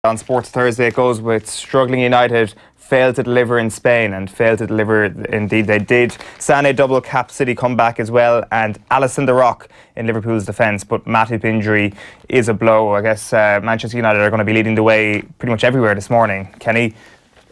On Sports Thursday it goes with struggling United failed to deliver in Spain, and failed to deliver indeed they did. Sané double cap City comeback as well, and Alisson the Rock in Liverpool's defence, but Matip injury is a blow. I guess Manchester United are going to be leading the way pretty much everywhere this morning. Kenny,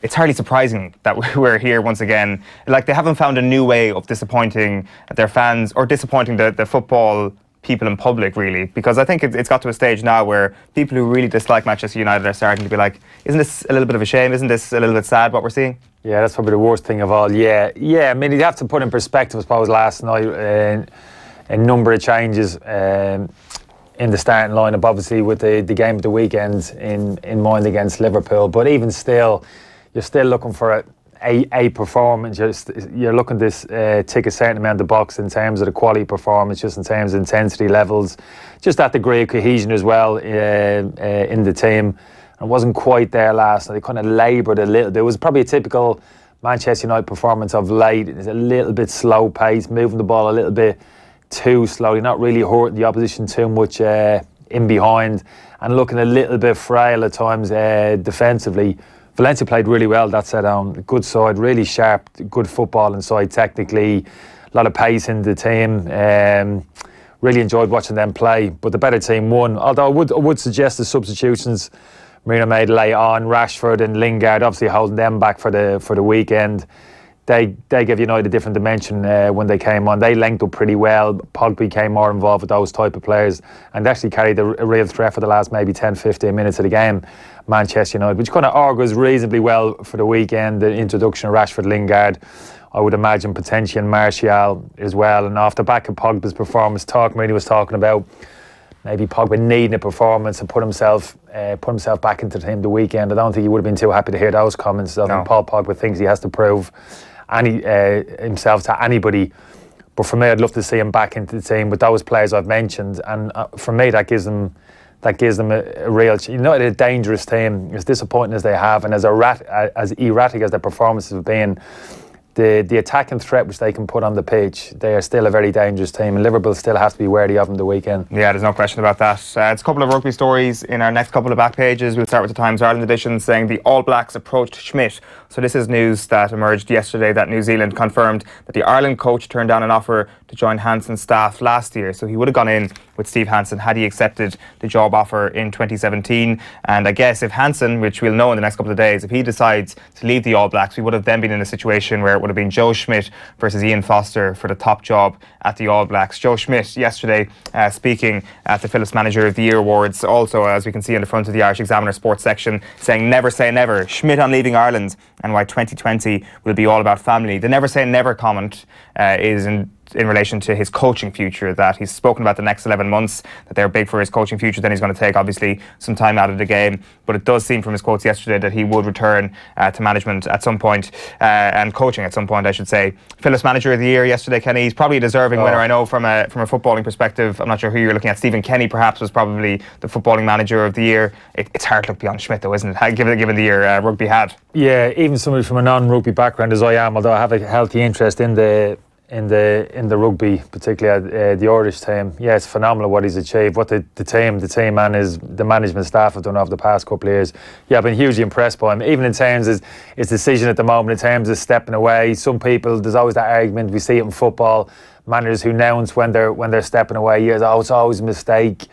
it's hardly surprising that we're here once again. Like, they haven't found a new way of disappointing their fans or disappointing the football people in public, really, because I think it's got to a stage now where people who really dislike Manchester United are starting to be like, isn't this a little bit of a shame? Isn't this a little bit sad what we're seeing? Yeah, that's probably the worst thing of all. Yeah. I mean, you'd have to put in perspective, I suppose, last night a number of changes in the starting lineup, obviously with the game of the weekend in mind against Liverpool. But even still, you're still looking for a performance. You're looking to tick a certain amount of the box in terms of the quality performance, just in terms of intensity levels, just that degree of cohesion as well in the team. It wasn't quite there last night. They kind of laboured a little. There was probably a typical Manchester United performance of late. It's a little bit slow pace, moving the ball a little bit too slowly, not really hurting the opposition too much in behind, and looking a little bit frail at times defensively. Valencia played really well, that set down. Good side, really sharp, good football inside technically. A lot of pace in the team. Really enjoyed watching them play, but the better team won. Although I would suggest the substitutions Marino made late on, Rashford and Lingard, obviously holding them back for the weekend. They gave United a different dimension when they came on. They linked up pretty well. Pogba became more involved with those type of players and actually carried a real threat for the last maybe 10-15 minutes of the game, Manchester United, which kind of augurs reasonably well for the weekend. The introduction of Rashford, Lingard, I would imagine potentially, and Martial as well. And off the back of Pogba's performance, Marino was talking about maybe Pogba needing a performance and put himself back into the team the weekend. I don't think he would have been too happy to hear those comments. No. Paul Pogba thinks he has to prove himself to anybody, but for me, I'd love to see him back into the team with those players I've mentioned, and for me, that gives them a real. A dangerous team. As disappointing as they have, and as erratic as their performances have been, the attacking threat which they can put on the pitch, they are still a very dangerous team, and Liverpool still have to be wary of them the weekend. Yeah, there's no question about that. It's a couple of rugby stories in our next couple of back pages. We'll start with the Times Ireland edition saying the All Blacks approached Schmidt. So this is news that emerged yesterday that New Zealand confirmed that the Ireland coach turned down an offer to join Hansen's staff last year. So he would have gone in with Steve Hansen had he accepted the job offer in 2017. And I guess if Hansen, which we'll know in the next couple of days, if he decides to leave the All Blacks, we would have then been in a situation where it would have been Joe Schmidt versus Ian Foster for the top job at the All Blacks. Joe Schmidt yesterday speaking at the Phillips Manager of the Year Awards, also as we can see on the front of the Irish Examiner sports section, saying never say never. Schmidt on leaving Ireland and why 2020 will be all about family. The never say never comment is in relation to his coaching future, that he's spoken about the next 11 months, that they're big for his coaching future. Then he's going to take obviously some time out of the game, but it does seem from his quotes yesterday that he would return to management at some point, and coaching at some point, I should say. Phillips Manager of the Year yesterday, Kenny, he's probably a deserving winner. I know from a footballing perspective, I'm not sure who you're looking at. Stephen Kenny perhaps was probably the footballing manager of the year. It's hard to look beyond Schmidt though, isn't it, given the year rugby had? Yeah, even somebody from a non-rugby background as I am, although I have a healthy interest in the rugby, particularly the Irish team. Yeah, it's phenomenal what he's achieved, what the team and the management staff have done over the past couple of years. Yeah, I've been hugely impressed by him, even in terms of his decision at the moment, in terms of stepping away. Some people, there's always that argument, we see it in football, managers who announce when they're stepping away. It's always a mistake.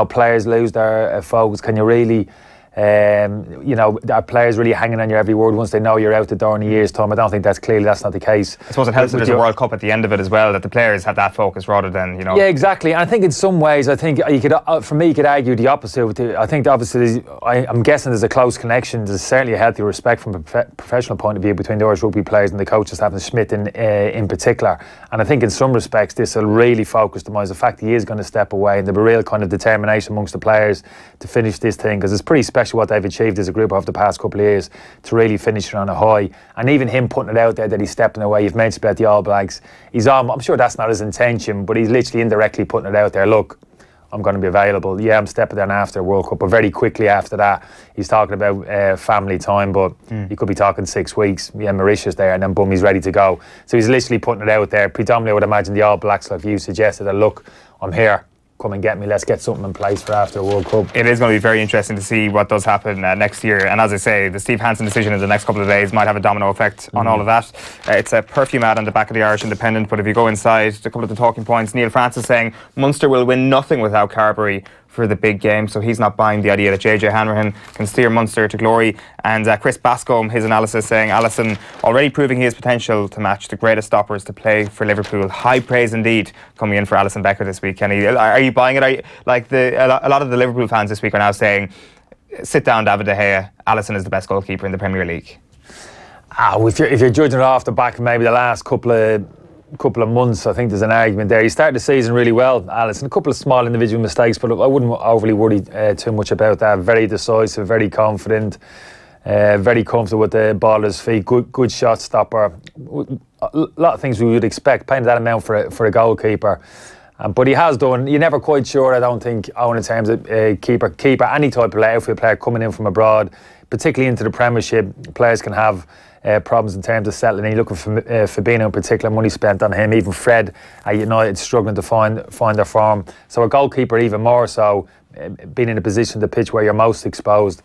Players lose their focus. Can you really... are players really hanging on your every word once they know you're out the door in a year's time? I don't think that's not the case. I suppose it helps that there's a World Cup at the end of it as well, that the players have that focus rather than, Yeah, exactly. And I think in some ways, you could argue the opposite. I think obviously, I'm guessing there's a close connection. There's certainly a healthy respect from a professional point of view between the Irish rugby players and the coaches, having Schmidt in particular. And I think in some respects, this will really focus them on the fact he is going to step away, and there'll be real kind of determination amongst the players to finish this thing, because it's pretty special what they've achieved as a group over the past couple of years to really finish it on a high. And even him putting it out there that he's stepping away, you've mentioned about the All Blacks, I'm sure that's not his intention, but he's literally indirectly putting it out there. Look, I'm going to be available. Yeah, I'm stepping down after World Cup, but very quickly after that, he's talking about family time, but he could be talking 6 weeks. Yeah, Mauritius there, and then boom, he's ready to go. So he's literally putting it out there. Predominantly, I would imagine the All Blacks, like you suggested, that look, I'm here. come and get me. Let's get something in place for after the World Cup. It is going to be very interesting to see what does happen next year. And as I say, the Steve Hansen decision in the next couple of days might have a domino effect on all of that. It's a perfume ad on the back of the Irish Independent, but if you go inside, a couple of the talking points, Neil Francis saying Munster will win nothing without Carberry for the big game, so he's not buying the idea that JJ Hanrahan can steer Munster to glory. And Chris Bascombe, his analysis saying Allison already proving his potential to match the greatest stoppers to play for Liverpool. High praise indeed coming in for Alison Becker this week. Kenny, are you buying it? A lot of the Liverpool fans this week are now saying, sit down, David De Gea, Allison is the best goalkeeper in the Premier League. If you're judging it off the back of maybe the last couple of months, I think there's an argument there. He started the season really well, Alisson. A couple of small individual mistakes, but I wouldn't overly worry too much about that. Very decisive, very confident, very comfortable with the ball at his feet. Good shot stopper. A lot of things we would expect, paying that amount for a goalkeeper. But he has done. You're never quite sure, I don't think, Owen, in terms of keeper, any type of outfield player coming in from abroad, particularly into the Premiership. Players can have problems in terms of settling in. You're looking for Fabinho in particular, money spent on him. Even Fred at United struggling to find their form. So a goalkeeper even more so, being in a position to pitch where you're most exposed.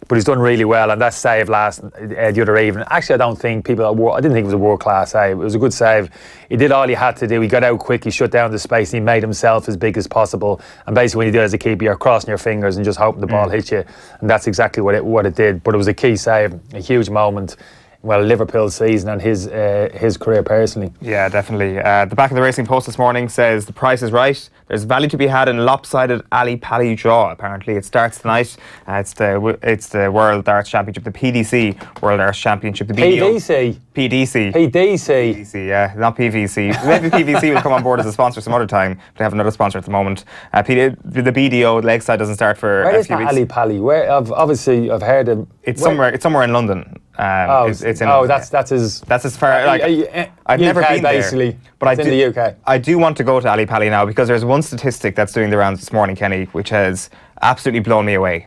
But he's done really well, and that save the other evening. Actually, I don't think I didn't think it was a world-class save. It was a good save. He did all he had to do. He got out quick, he shut down the space, and he made himself as big as possible. And basically when you do it as a keeper, you're crossing your fingers and just hoping the ball hits you. And that's exactly what it did. But it was a key save, a huge moment. Well, Liverpool's season and his career personally. Yeah, definitely. The back of the Racing Post this morning says the price is right. There's value to be had in lopsided Ali Pali draw. Apparently, it starts tonight. It's the World Darts Championship, the PDC World Darts Championship. The PDC. PDC, yeah, not PVC. Maybe PVC will come on board as a sponsor some other time. But they have another sponsor at the moment. The BDO, the leg side, doesn't start for a few weeks. Ali Pali? Where? I've heard of. It's somewhere in London. That's as far. I've never been basically, there, but in the UK. I do want to go to Ali Pali now because there's one statistic that's doing the rounds this morning, Kenny, which has absolutely blown me away.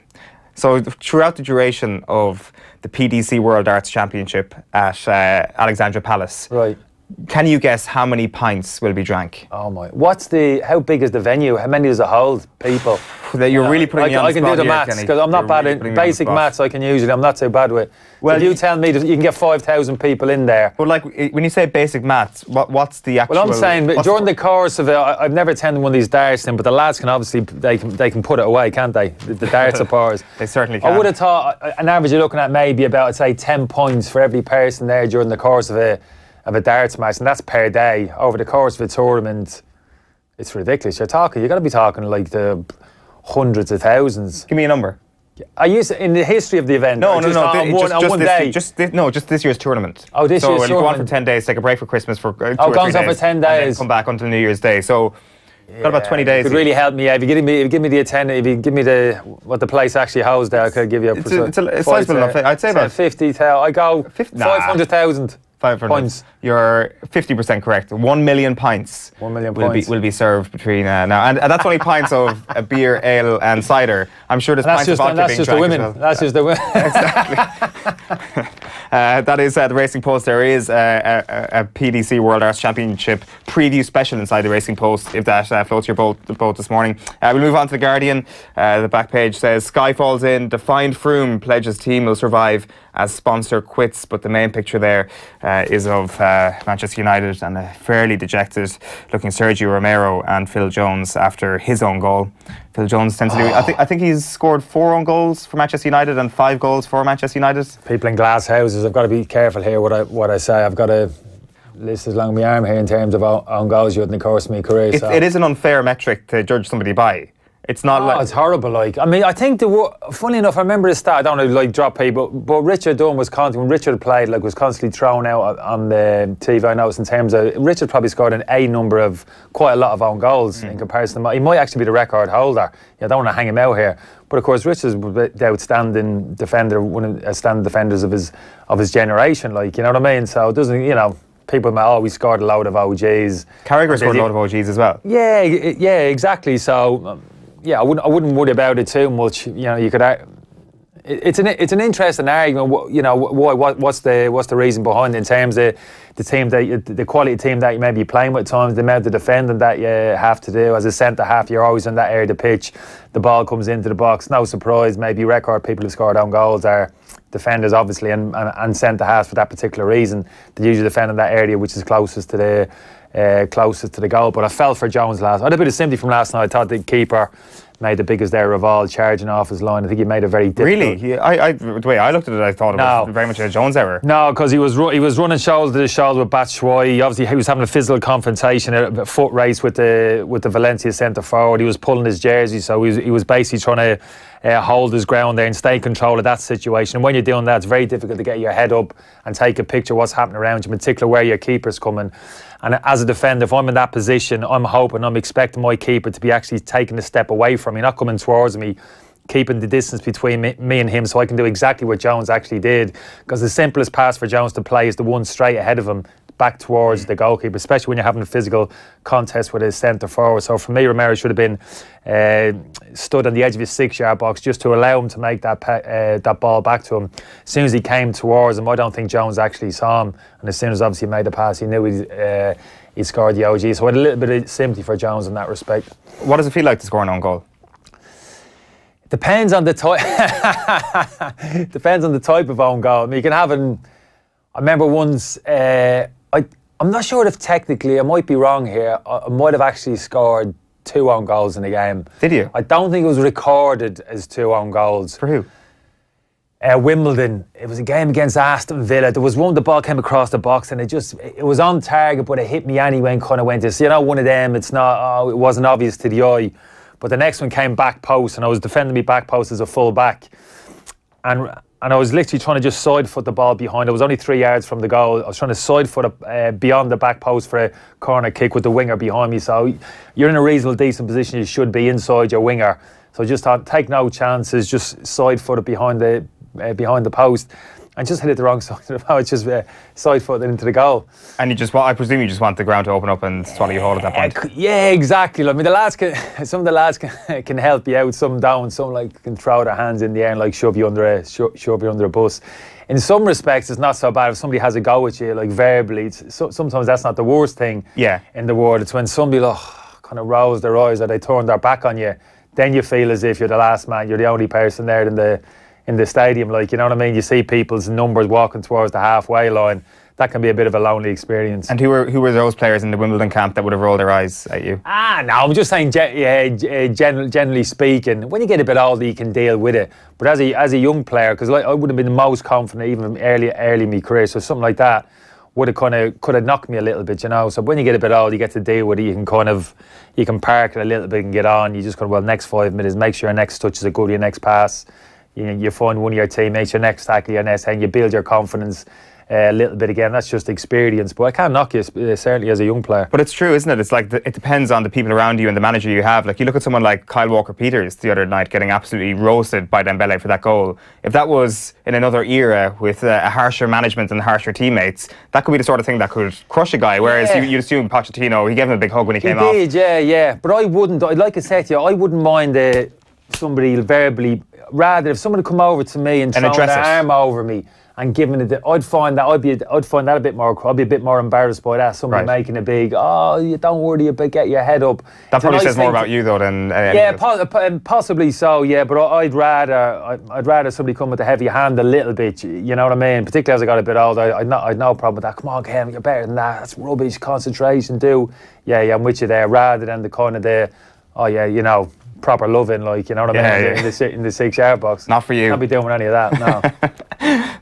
So throughout the duration of the PDC World Darts Championship at Alexandra Palace, right? Can you guess how many pints will be drank? Oh my! How big is the venue? How many does it hold? People. You're really putting me on the spot. I can do the maths because I'm not bad at basic maths. I can usually. I'm not so bad with. Well, if you tell me that you can get 5,000 people in there. But like when you say basic maths, what's the actual? Well, I'm saying during the course of it, I've never attended one of these darts things, but the lads can obviously they can put it away, can't they? The darts are bars. They certainly can. I would have thought an average you're looking at maybe about, I'd say, 10 points for every person there during the course of a darts match, and that's per day. Over the course of a tournament, it's ridiculous. You're got to be talking like the hundreds of thousands. Give me a number. I used in the history of the event. No. Just this year's tournament. Oh, this year's tournament. So we'll go on for 10 days, take a break for Christmas for 2 or 3 days. Gone on for 10 days. And then come back until New Year's Day. So got about 20 days. It could really help me. If you give me the attendance, if you give me what the place actually holds there, I could give you it's sizable enough. I'd say about 50,000. I go 500,000. 500 points. You're 50% correct. 1 million pints. 1 million points will be served between now, and that's only pints of beer, ale, and cider. I'm sure there's pints of vodka being drank as well. That's just the women. Exactly. That is the Racing Post. There is a PDC World Darts Championship preview special inside the Racing Post, if that floats your boat this morning. We'll move on to the Guardian. The back page says Sky falls in. Defined Froome pledges team will survive as sponsor quits, but the main picture there is of Manchester United and a fairly dejected looking Sergio Romero and Phil Jones after his own goal. Phil Jones tends to do. I think he's scored 4 own goals for Manchester United and 5 goals for Manchester United. People in glass houses, I've got to be careful here what I say. I've got a list as long as my arm here in terms of own goals in the course of my career. It is an unfair metric to judge somebody by. It's not it's horrible. I think funny enough, I remember the stat. I don't want to drop people, but Richard Dunn was constantly, when Richard played, was constantly thrown out on the TV. I noticed in terms of Richard probably scored quite a lot of own goals in comparison to he might actually be the record holder. I don't want to hang him out here, but of course Richard's the outstanding defender, one of the outstanding defenders of his generation. You know what I mean? So it doesn't, people might we scored a load of OGs. Carragher scored a load of OGs as well. Yeah, exactly. So. I wouldn't worry about it too much. You could. it's an interesting argument. You know, what's the reason behind it in terms of the quality team that you may be playing with at times, the amount of defending that you have to do. As a centre half, you're always in that area of the pitch. The ball comes into the box. No surprise, maybe record people who scored own goals are defenders, obviously, and centre halves for that particular reason. They usually defend in that area which is closest to the goal. But I felt for Jones last. I had a bit of sympathy from last night. I thought the keeper made the biggest error of all, charging off his line. I think he made a very difficult... Really? The way I looked at it, I thought it was very much a Jones error. No, because he was running shoulder to shoulder with Batshuayi. Obviously, he was having a physical confrontation, a foot race with the Valencia centre forward. He was pulling his jersey, so he was basically trying to hold his ground there and stay in control of that situation. And when you're doing that, it's very difficult to get your head up and take a picture of what's happening around you, in particular where your keeper's coming. And as a defender, if I'm in that position, I'm expecting my keeper to be actually taking a step away from me, not coming towards me, keeping the distance between me and him, so I can do exactly what Jones actually did. Because the simplest pass for Jones to play is the one straight ahead of him, back towards the goalkeeper, especially when you're having a physical contest with his centre forward. So for me, Romero should have been stood on the edge of his 6-yard box just to allow him to make that ball back to him. As soon as he came towards him, I don't think Jones actually saw him, and as soon as obviously he made the pass, he knew he scored the OG. So I had a little bit of sympathy for Jones in that respect. What does it feel like to score an own goal? Depends on the type. Depends on the type of own goal. I mean, you can have an. I remember once. I'm not sure if technically, I might be wrong here. I might have actually scored 2 own goals in a game. Did you? I don't think it was recorded as 2 own goals. For who? Wimbledon. It was a game against Aston Villa. There was one, the ball came across the box and it was on target, but it hit me anyway and kind of went to, one of them, it's not, it wasn't obvious to the eye. But the next one came back post, and I was defending me back post as a full back. And I was literally trying to just side foot the ball behind. I was only 3 yards from the goal. I was trying to side foot it beyond the back post for a corner kick with the winger behind me. So you're in a reasonable decent position. You should be inside your winger. So I just thought, take no chances, just side foot it behind the post. And just hit it the wrong side of the ball. It's just side footed into the goal. And I presume you just want the ground to open up and swallow you whole at that point. Yeah, exactly. I mean, some of the lads can help you out, some don't. Some can throw their hands in the air and shove you under a bus. In some respects, it's not so bad if somebody has a go at you, verbally. Sometimes that's not the worst thing in the world. It's when somebody kind of rolls their eyes or they turn their back on you. Then you feel as if you're the last man. You're the only person there in the stadium, you know what I mean? You see people's numbers walking towards the halfway line. That can be a bit of a lonely experience. And who were those players in the Wimbledon camp that would have rolled their eyes at you? No, I'm just saying, generally speaking, when you get a bit older, you can deal with it. But as a young player, because I would have been the most confident even early in my career, so something like that could have knocked me a little bit, So when you get a bit older, you get to deal with it. You can park it a little bit and get on. You just next 5 minutes, make sure your next touch is a good, your next pass. You find one of your teammates, your next tackle, your next hand, you build your confidence a little bit again. That's just experience. But I can't knock you, certainly as a young player. But it's true, isn't it? It's it depends on the people around you and the manager you have. You look at someone like Kyle Walker-Peters the other night getting absolutely roasted by Dembele for that goal. If that was in another era with a harsher management and harsher teammates, that could be the sort of thing that could crush a guy. Whereas you'd assume Pochettino, he gave him a big hug when he came off. He did, yeah. But I wouldn't, like I said to you, I wouldn't mind somebody verbally. Rather, if someone would come over to me and throw their arm over me and giving it, I'd find that a bit more. I'd be a bit more embarrassed by that. Somebody making a big, you don't worry about, get your head up. That probably says more about you though than. Possibly so. Yeah, but I'd rather somebody come with a heavy hand a little bit. You know what I mean? Particularly as I got a bit older, I'd no problem with that. Come on, Kevin, you're better than that. That's rubbish. Concentration, Yeah, I'm with you there. Rather than the kind of proper loving, you know what I mean, in the 6-yard box. Not for you. Can't be doing any of that, no.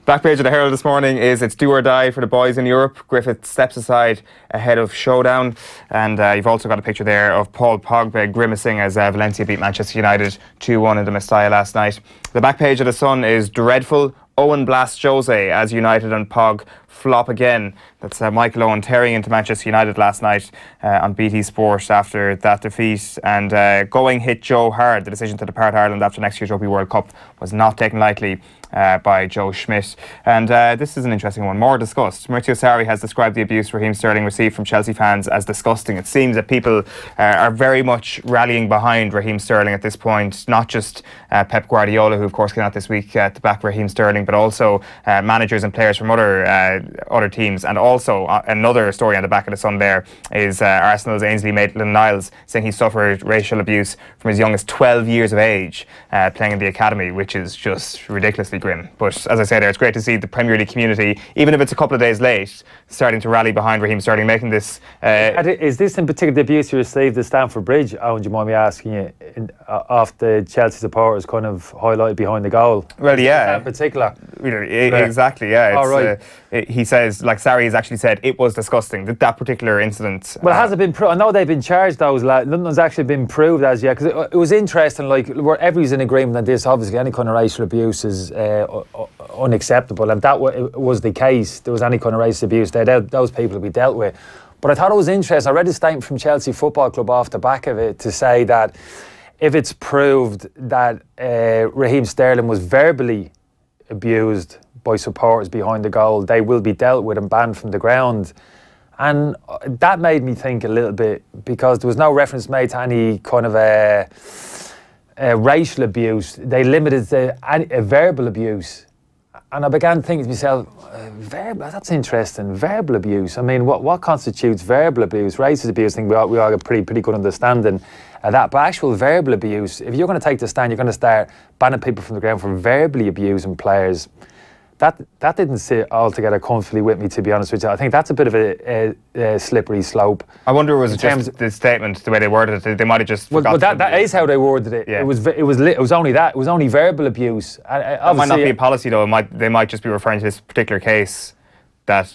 Back page of the Herald this morning is it's do or die for the boys in Europe. Griffith steps aside ahead of showdown. And you've also got a picture there of Paul Pogba grimacing as Valencia beat Manchester United 2-1 in the Mestalla last night. The back page of the Sun is dreadful. Owen blasts Jose as United and Pog flop again. That's Michael Owen tearing into Manchester United last night on BT Sport after that defeat. And going hit Joe hard. The decision to depart Ireland after next year's Rugby World Cup was not taken lightly by Joe Schmidt. And this is an interesting one. More discussed. Maurizio Sarri has described the abuse Raheem Sterling received from Chelsea fans as disgusting. It seems that people are very much rallying behind Raheem Sterling at this point. Not just Pep Guardiola, who of course came out this week to back Raheem Sterling, but also managers and players from other teams. And also another story on the back of the Sun there is Arsenal's Ainsley Maitland-Niles saying he suffered racial abuse from as young as 12 years of age playing in the academy, which is just ridiculously grim. But as I say there, it's great to see the Premier League community, even if it's a couple of days late, starting to rally behind Raheem Sterling, making this... is this in particular the abuse you received at Stamford Bridge? Owen, do you mind me asking you, off the Chelsea supporters kind of highlighted behind the goal? Well, yeah. In particular? Exactly, yeah. All right. He says, like Sarri has actually said, it was disgusting, that particular incident. Well, has it been proved? I know they've been charged, those lads. Nothing's actually been proved as yet, because it was interesting, like, everybody's in agreement on this. Obviously, any kind of racial abuse is unacceptable, and that was the case. There was any kind of racial abuse there, those people will be dealt with. But I thought it was interesting. I read a statement from Chelsea Football Club off the back of it to say that if it's proved that Raheem Sterling was verbally abused by supporters behind the goal, they will be dealt with and banned from the ground. And that made me think a little bit, because there was no reference made to any kind of racial abuse. They limited to verbal abuse. And I began thinking to myself, that's interesting, verbal abuse. I mean, what constitutes verbal abuse? Racist abuse, I think we all have a pretty good understanding of that. But actual verbal abuse, if you're going to take the stand, you're going to start banning people from the ground for verbally abusing players. That didn't sit altogether comfortably with me, to be honest with you. I think that's a bit of a slippery slope. I wonder was it just the statement, the way they worded it, they might have just forgot. Well, that is how they worded it. Yeah. It was only that. It was only verbal abuse. That might not be a policy, though. They might just be referring to this particular case. That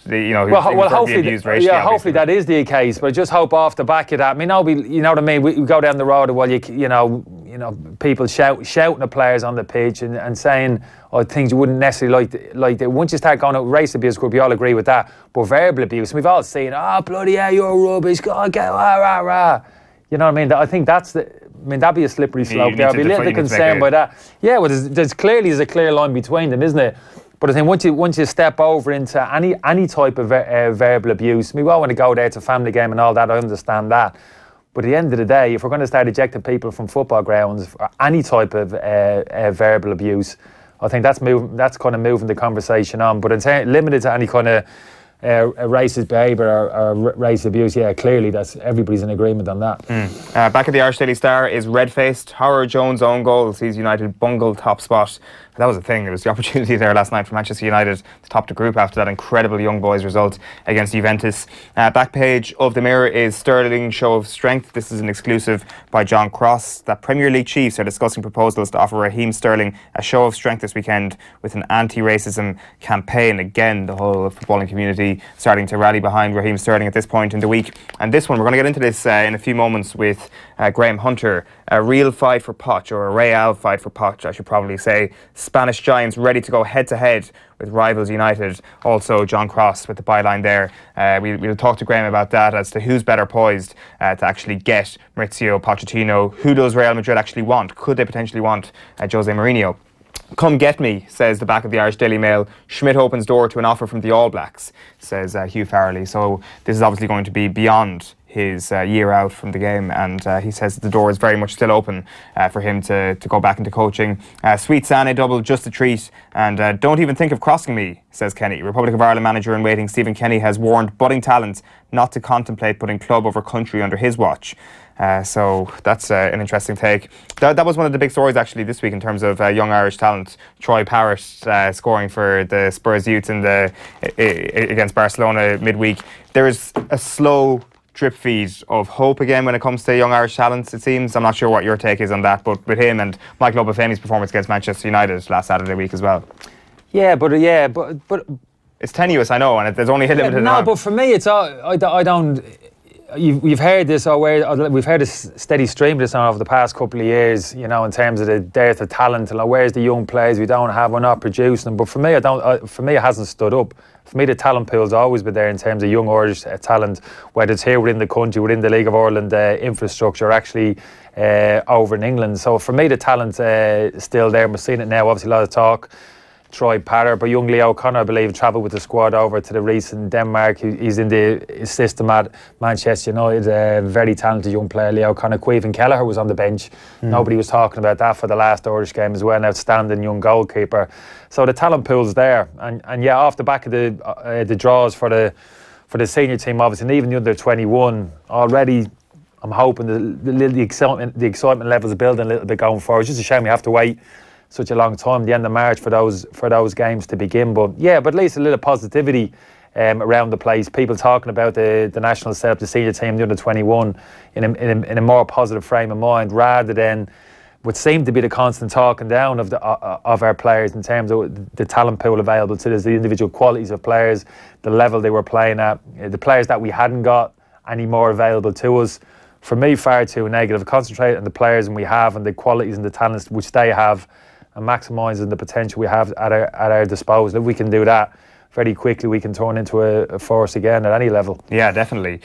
hopefully that is the case. But I just hope off the back of that. I mean, you know what I mean. We go down the road while you know people shouting at players on the pitch and saying things you wouldn't necessarily like. Once you start going out race abuse, we all agree with that. But verbal abuse, and we've all seen, bloody hell, you're rubbish. Go on, get rah rah rah. You know what I mean? I think that'd be a slippery slope. I'd be a little bit concerned by that. Yeah, well, there's a clear line between them, isn't it? But I think once you step over into any type of verbal abuse, we all want to go there to family game and all that. I understand that. But at the end of the day, if we're going to start ejecting people from football grounds for any type of verbal abuse, I think that's kind of moving the conversation on. But it's limited to any kind of racist behaviour or racist abuse, yeah, clearly everybody's in agreement on that. Back at the Irish Daily Star is red-faced. Howard Jones' own goal sees United bungle top spot. That was the thing. There was the opportunity there last night for Manchester United to top the group after that incredible young boys result against Juventus. Back page of the Mirror is Sterling show of strength. This is an exclusive by John Cross. That Premier League chiefs are discussing proposals to offer Raheem Sterling a show of strength this weekend with an anti-racism campaign. Again, the whole footballing community starting to rally behind Raheem Sterling at this point in the week. And this one, we're going to get into this in a few moments with Graham Hunter. A real fight for Poch, or a Real fight for Poch, I should probably say. Spanish giants ready to go head-to-head with rivals United. Also, John Cross with the byline there. We'll talk to Graham about that as to who's better poised to actually get Maurizio Pochettino. Who does Real Madrid actually want? Could they potentially want Jose Mourinho? Come get me, says the back of the Irish Daily Mail. Schmidt opens door to an offer from the All Blacks, says Hugh Farrelly. So this is obviously going to be beyond his year out from the game, and he says that the door is very much still open for him to go back into coaching. Sweet Sané double, just a treat, and don't even think of crossing me, says Kenny. Republic of Ireland manager in waiting Stephen Kenny has warned budding talent not to contemplate putting club over country under his watch. So that's an interesting take. That was one of the big stories actually this week in terms of young Irish talent. Troy Parrott scoring for the Spurs youth against Barcelona midweek. There is a slow drip feed of hope again when it comes to young Irish talents, it seems. I'm not sure what your take is on that, but with him and Michael Obafemi's performance against Manchester United last Saturday week as well. But it's tenuous, I know, and there's only a limited amount. No, but for me, it's I don't. We've heard this, we've heard a steady stream of this over the past couple of years, you know, in terms of the dearth of talent. Like, where's the young players we don't have? We're not producing them. But for me, for me, it hasn't stood up. For me, the talent pool's always been there in terms of young Irish talent, whether it's here within the country, within the League of Ireland infrastructure, or actually over in England. So for me, the talent's still there. We're seeing it now. Obviously, a lot of talk. Troy Parrott, but young Leo O'Connor, I believe, travelled with the squad over to the recent Denmark. He's in the system at Manchester United. A very talented young player, Leo O'Connor. Queven Kelleher was on the bench. Nobody was talking about that for the last Irish game as well. An outstanding young goalkeeper. So the talent pool's there, and yeah, off the back of the draws for the senior team, obviously, and even the under 21 already. I'm hoping the excitement levels are building a little bit going forward. It's just a shame we have to wait such a long time, the end of March, for those games to begin. But yeah, but at least a little positivity around the place. People talking about the national setup, the senior team, the under 21, in a more positive frame of mind, rather than what seemed to be the constant talking down of our players in terms of the talent pool available to us, the individual qualities of players, the level they were playing at, the players that we hadn't got any more available to us. For me, far too negative. Concentrate on the players and we have, and the qualities and the talents which they have, and maximising the potential we have at our disposal. If we can do that very quickly, we can turn into a force again at any level. Yeah, definitely.